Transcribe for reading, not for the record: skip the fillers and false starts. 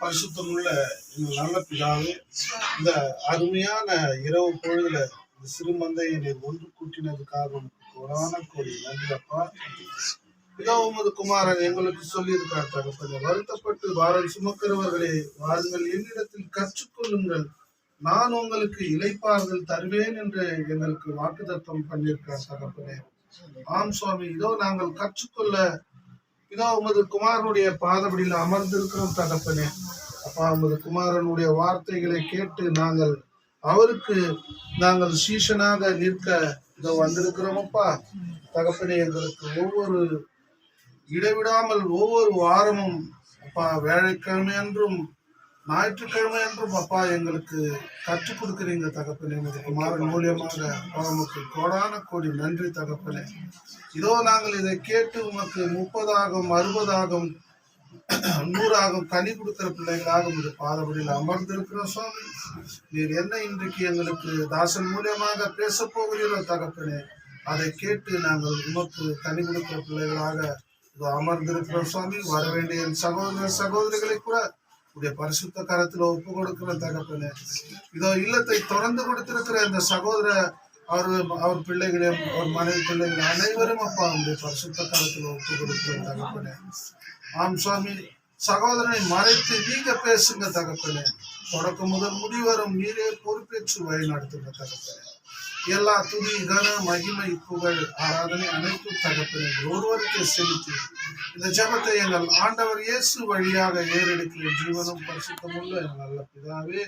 பரிசுத்தமுள்ள எங்கள் நல்ல பிதாவே, இந்த அருமையான இரவு பொழுதுல இந்த சிறு மந்தையை நீர் ஒன்று கூட்டினதுக்காக கோடான கோடி நன்றி அப்பா. இதோ உமது குமாரன் எங்களுக்கு சொல்லியிருக்கார் தகப்பனே, வருத்தப்பட்டு வாரம் சுமக்கிறவர்களே வாருங்கள், என்னிடத்தில் கற்றுக்கொள்ளுங்கள், நான் உங்களுக்கு இளைப்பாறுதல் தருவேன் என்று எங்களுக்கு வாக்குத்தத்தம் பண்ணியிருக்கார் தகப்பனே. ஆம் சுவாமி, இதோ நாங்கள் கற்றுக்கொள்ள இதோ உமது குமாரனுடைய பாதபடியில் அமர்ந்திருக்கிறோம் தகப்பனே. அப்பா, உமது குமாரனுடைய வார்த்தைகளை கேட்டு அவருக்கு நாங்கள் சீஷனாக நிற்க இதோ வந்திருக்கிறோம் அப்பா. தகப்பனே, எங்களுக்கு ஒவ்வொரு இடைவிடாமல் ஒவ்வொரு வாரமும் அப்பா, வேலைக்கிழமை என்றும் ஞாயிற்றுக்கிழமை என்றும் அப்பா எங்களுக்கு கற்றுக் கொடுக்கிறீங்க தகப்பனே. உமது குமாரன் மூலியமாக உமக்கு கோடான கோடி நன்றி தகப்பனே. இதோ நாங்கள் இதை கேட்டு உமக்கு 30ஆகும் 60ஆகும் 100ஆகும் கனி கொடுக்கிற பிள்ளைகளாக உமது பாதபடியில் அமர்ந்திருக்கிறோம் சுவாமி. நீர் என்ன இன்றைக்கு எங்களுக்கு தாசன் மூலியமாக பேச போகிறீரோ தகப்பனே, அதை கேட்டு நாங்கள் உமக்கு கனி கொடுக்கிற பிள்ளைகளாக அமர்ந்திருக்கிறோம் சுவாமி. வர வேண்டிய என் சகோதர சகோதரிகளை கூட உடைய பரிசுத்த கரத்துல ஒப்பு கொடுக்கிற தகப்பனே. இதோ இல்லத்தை தொடர்ந்து கொடுத்திருக்கிற இந்த சகோதர அவர் பிள்ளைகளையும் அவர் மனைவி பிள்ளைகள் அனைவரும் அப்பா உடைய பரிசுத்த கரத்துல ஒப்பு கொடுக்கிற தகப்பனே. ஆம் சுவாமி, சகோதரனை மறைத்து நீங்க பேசுங்க தகப்பனே. தொடக்கம் முதல் முடிவரும் நீரே பொறுப்பேற்று வழி நடத்துங்க தகப்பனே. எல்லா துதி கன மகிமை புகழ் ஆராதனை அனைத்தும் தகப்பனே ஒருவருக்கே செலுத்தி இந்த ஜெபத்தை எங்கள் ஆண்டவர் இயேசு வழியாக ஏறெடுக்கிற ஜீவனும் பரிசுத்தமுள்ள எங்கள் நல்ல பிதாவே.